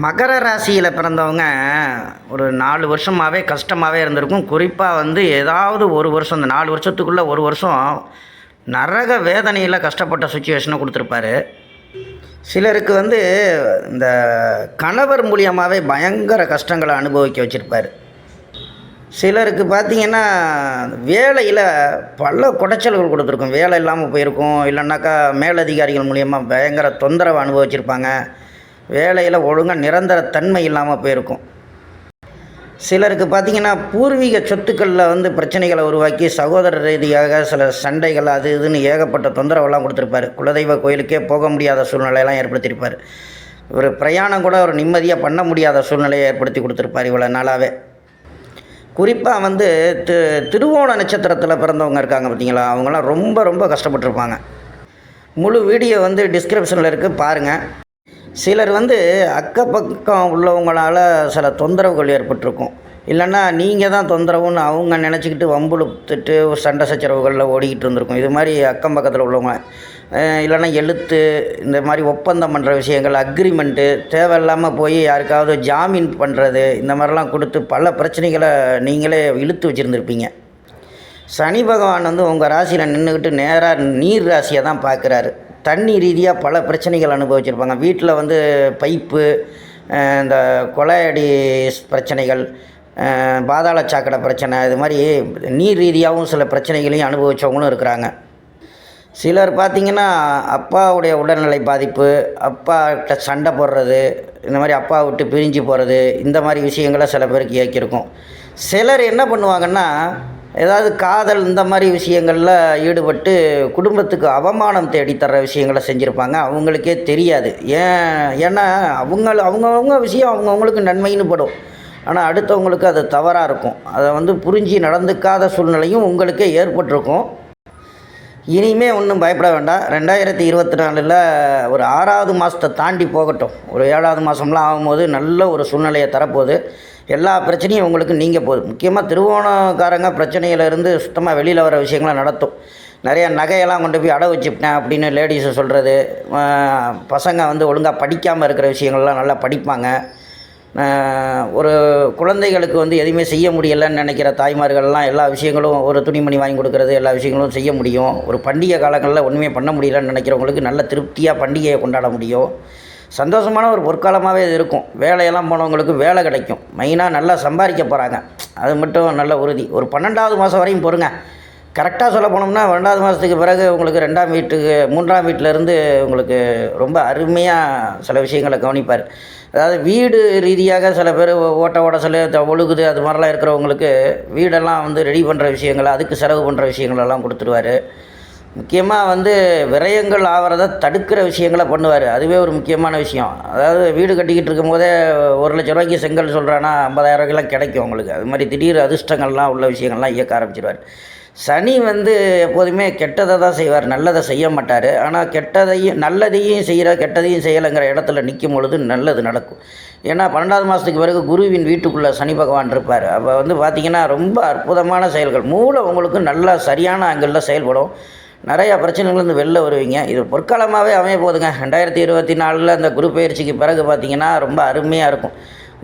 மகர ராசியில் பிறந்தவங்க ஒரு 4 வருஷமாகவே கஷ்டமாகவே இருந்திருக்கும். குறிப்பாக ஏதாவது ஒரு வருஷம், இந்த 4 வருஷத்துக்குள்ளே ஒரு வருஷம் நரக வேதனையில் கஷ்டப்பட்ட சுச்சுவேஷனை கொடுத்துருப்பாரு. சிலருக்கு இந்த கணவர் மூலியமாகவே பயங்கர கஷ்டங்களை அனுபவிக்க வச்சுருப்பார். சிலருக்கு பார்த்திங்கன்னா வேலையில் பல குடைச்சல்கள் கொடுத்துருக்கும். வேலை இல்லாமல் போயிருக்கும், இல்லைன்னாக்கா மேலதிகாரிகள் மூலியமாக பயங்கர தொந்தரவு அனுபவிச்சிருப்பாங்க. வேலையில் ஒழுங்காக நிரந்தர தன்மை இல்லாமல் போயிருக்கும். சிலருக்கு பார்த்திங்கன்னா பூர்வீக சொத்துக்களில் பிரச்சனைகளை உருவாக்கி சகோதர ரீதியாக சில சண்டைகள் அது இதுன்னு ஏகப்பட்ட தொந்தரவெல்லாம் கொடுத்துருப்பார். குலதெய்வ கோயிலுக்கே போக முடியாத சூழ்நிலையெல்லாம் ஏற்படுத்தியிருப்பார். ஒரு பிரயாணம் கூட ஒரு நிம்மதியாக பண்ண முடியாத சூழ்நிலையை ஏற்படுத்தி கொடுத்துருப்பார் இவ்வளோ நாளாகவே. குறிப்பாக திருவோண நட்சத்திரத்தில் பிறந்தவங்க இருக்காங்க பார்த்திங்களா, அவங்களாம் ரொம்ப ரொம்ப கஷ்டப்பட்டுருப்பாங்க. முழு வீடியோ டிஸ்கிரிப்ஷனில் இருக்குது, பாருங்கள். சிலர் அக்கப்பக்கம் உள்ளவங்களால் சில தொந்தரவுகள் ஏற்பட்டிருக்கும். இல்லைன்னா நீங்கள் தான் தொந்தரவுன்னு அவங்க நினச்சிக்கிட்டு வம்புழுத்துட்டு சண்டை சச்சரவுகளில் ஓடிக்கிட்டு இருந்திருக்கும். இது மாதிரி அக்கம் பக்கத்தில் உள்ளவங்க, இல்லைன்னா எழுத்து இந்த மாதிரி ஒப்பந்தம் பண்ணுற விஷயங்கள், அக்ரிமெண்ட்டு தேவையில்லாமல் போய் யாருக்காவது ஜாமீன் பண்ணுறது, இந்த மாதிரிலாம் கொடுத்து பல பிரச்சனைகளை நீங்களே இழுத்து வச்சுருந்துருப்பீங்க. சனி பகவான் உங்கள் ராசியில் நின்றுக்கிட்டு நேராக நீர் ராசியை தான் பார்க்குறாரு. தண்ணி ரீதியாக பல பிரச்சனைகள் அனுபவிச்சிருப்பாங்க. வீட்டில் பைப்பு, இந்த கொலையடி பிரச்சனைகள், பாதாள சாக்கடை பிரச்சனை, இது மாதிரி நீர் ரீதியாகவும் சில பிரச்சனைகளையும் அனுபவித்தவங்களும் இருக்கிறாங்க. சிலர் பார்த்திங்கன்னா அப்பாவுடைய உடல்நிலை பாதிப்பு, அப்பாட்ட சண்டை போடுறது, இந்த மாதிரி அப்பா விட்டு பிரிஞ்சு போகிறது, இந்த மாதிரி விஷயங்களை சில பேருக்கு இயக்கியிருக்கும். சிலர் என்ன பண்ணுவாங்கன்னா ஏதாவது காதல் இந்த மாதிரி விஷயங்களில் ஈடுபட்டு குடும்பத்துக்கு அவமானம் தேடித்தர்ற விஷயங்களை செஞ்சுருப்பாங்க. அவங்களுக்கே தெரியாது. ஏன்னா அவங்கவுங்க விஷயம் அவங்கவுங்களுக்கு நன்மைன்னு படும், ஆனால் அடுத்தவங்களுக்கு அது தவறாக இருக்கும். அதை புரிஞ்சு நடந்துக்காத சூழ்நிலையும் உங்களுக்கே ஏற்பட்டிருக்கும். இனிமே ஒன்றும் பயப்பட வேண்டாம். 2024 ஒரு 6வது மாதத்தை தாண்டி போகட்டும். ஒரு 7வது மாதம்லாம் ஆகும்போது நல்ல ஒரு சூழ்நிலையை தரப்போகுது. எல்லா பிரச்சனையும் உங்களுக்கு நீங்கள் போகுது. முக்கியமாக திருவோணக்காரங்க பிரச்சனையிலேருந்து சுத்தமாக வெளியில் வர விஷயங்களை நடத்தும். நிறையா நகையெல்லாம் கொண்டு போய் அடை வச்சுப்பிட்டேன் அப்படின்னு லேடிஸை சொல்கிறது, பசங்க ஒழுங்காக படிக்காமல் இருக்கிற விஷயங்கள்லாம் நல்லா படிப்பாங்க. ஒரு குழந்தைகளுக்கு எதுவுமே செய்ய முடியலைன்னு நினைக்கிற தாய்மார்கள்லாம் எல்லா விஷயங்களும், ஒரு துணிமணி வாங்கி கொடுக்குறது, எல்லா விஷயங்களும் செய்ய முடியும். ஒரு பண்டிகை காலங்களில் ஒன்றுமே பண்ண முடியலன்னு நினைக்கிறவங்களுக்கு நல்ல திருப்தியாக பண்டிகையை கொண்டாட முடியும். சந்தோஷமான ஒரு பொற்காலமாகவே இது இருக்கும். வேலையெல்லாம் போனவங்களுக்கு வேலை கிடைக்கும். மெயினாக நல்லா சம்பாதிக்க போகிறாங்க, அது மட்டும் நல்ல உறுதி. ஒரு 12வது மாதம் வரையும் பொறுங்க. கரெக்டாக சொல்ல போனோம்னா 2வது மாதத்துக்கு பிறகு உங்களுக்கு 2ஆம் வீட்டுக்கு 3ஆம் வீட்டிலேருந்து உங்களுக்கு ரொம்ப அருமையாக சில விஷயங்களை கவனிப்பார். அதாவது வீடு ரீதியாக சில பேர் ஓட்ட சில ஒழுகுது அது மாதிரிலாம் இருக்கிறவங்களுக்கு வீடெல்லாம் ரெடி பண்ணுற விஷயங்கள், அதுக்கு செலவு பண்ணுற விஷயங்களெல்லாம் கொடுத்துருவார். முக்கியமாக விரயங்கள் ஆகிறத தடுக்கிற விஷயங்களை பண்ணுவார். அதுவே ஒரு முக்கியமான விஷயம். அதாவது வீடு கட்டிக்கிட்டு இருக்கும் போதே 1 லட்ச ரூபாய்க்கு செங்கல் சொல்கிறான்னா 50,000 ரூபாய்க்கெல்லாம் கிடைக்கும் உங்களுக்கு. அது மாதிரி திடீர் அதிர்ஷ்டங்கள்லாம் உள்ள விஷயங்கள்லாம் இயக்க ஆரம்பிச்சிடுவார். சனி எப்போதுமே கெட்டதை தான் செய்வார், நல்லதை செய்ய மாட்டார். ஆனால் நல்லதையும் செய்கிற கெட்டதையும் செய்யலைங்கிற இடத்துல நிற்கும் பொழுது நல்லது நடக்கும். ஏன்னா 12வது மாதத்துக்கு பிறகு குருவின் வீட்டுக்குள்ளே சனி பகவான் இருப்பார். அப்போ பார்த்திங்கன்னா ரொம்ப அற்புதமான செயல்கள், மூளை உங்களுக்கு நல்லா சரியான ஆங்கிளில் செயல்படும். நிறையா பிரச்சனைகள் வெளில வருவீங்க. இது பொற்காலமாகவே அமைய போதுங்க. 2024 இந்த குரு பயிற்சிக்கு பிறகு பார்த்திங்கன்னா ரொம்ப அருமையாக இருக்கும்.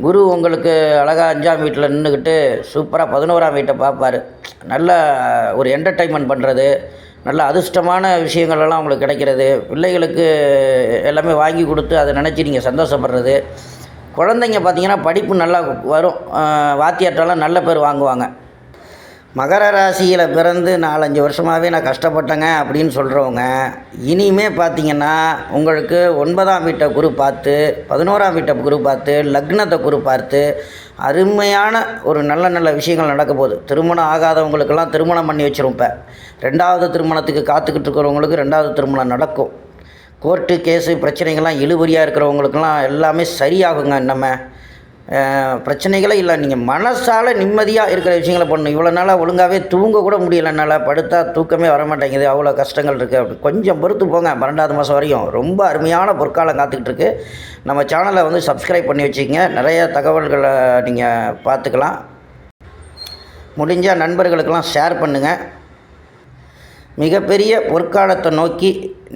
குரு உங்களுக்கு அழகாக 5ஆம் வீட்டில் நின்றுக்கிட்டு சூப்பராக 11ஆம் வீட்டை பார்ப்பார். நல்ல ஒரு என்டர்டைன்மெண்ட் பண்ணுறது, நல்ல அதிர்ஷ்டமான விஷயங்கள்லாம் உங்களுக்கு கிடைக்கிறது, பிள்ளைகளுக்கு எல்லாமே வாங்கி கொடுத்து அதை நினச்சி நீங்கள் சந்தோஷப்படுறது. குழந்தைங்க பார்த்திங்கன்னா படிப்பு நல்லா வரும், வாத்தியார்ட்டெல்லாம் நல்ல பேர் வாங்குவாங்க. மகர ராசியில் பிறந்து 4-5 வருஷமாகவே நான் கஷ்டப்பட்டேங்க அப்படின்னு சொல்கிறவங்க இனிமே பார்த்திங்கன்னா உங்களுக்கு 9ஆம் வீட்டை குரு பார்த்து, 11ஆம் வீட்டை குரு பார்த்து, லக்னத்தை குரு பார்த்து அருமையான ஒரு நல்ல விஷயங்கள் நடக்க போகுது. திருமணம் ஆகாதவங்களுக்கெல்லாம் திருமணம் பண்ணி வச்சிரும். இப்போ 2வது திருமணத்துக்கு காத்துக்கிட்டு இருக்கிறவங்களுக்கு 2வது திருமணம் நடக்கும். கோர்ட்டு கேஸு பிரச்சனைகள்லாம் இழுபறியாக இருக்கிறவங்களுக்கெல்லாம் எல்லாமே சரியாகுங்க. நம்ம பிரச்சனைகளே இல்லை. நீங்கள் மனசால் நிம்மதியாக இருக்கிற விஷயங்களை பண்ணணும். இவ்வளோ நாளாக ஒழுங்காகவே தூங்க கூட முடியல, என்னால் படுத்தா தூக்கமே வர மாட்டேங்குது, அவ்வளோ கஷ்டங்கள் இருக்குது. அப்படி கொஞ்சம் பொறுத்து போங்க. 12வது மாதம் வரையும் ரொம்ப அருமையான பொற்காலம் காத்துக்கிட்டு இருக்குது. நம்ம சேனலை சப்ஸ்கிரைப் பண்ணி வச்சுக்கோங்க. நிறைய தகவல்களை நீங்கள் பார்த்துக்கலாம். முடிஞ்சால் நண்பர்களுக்கெல்லாம் ஷேர் பண்ணுங்கள். மிகப்பெரிய பொற்காலத்தை நோக்கி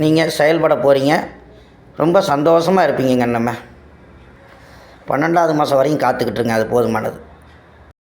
நீங்கள் செயல்பட போகிறீங்க. ரொம்ப சந்தோஷமாக இருப்பீங்க நம்ம. 12வது மாதம் வரையும் காத்துக்கிட்டுருங்க, அது போதுமானது.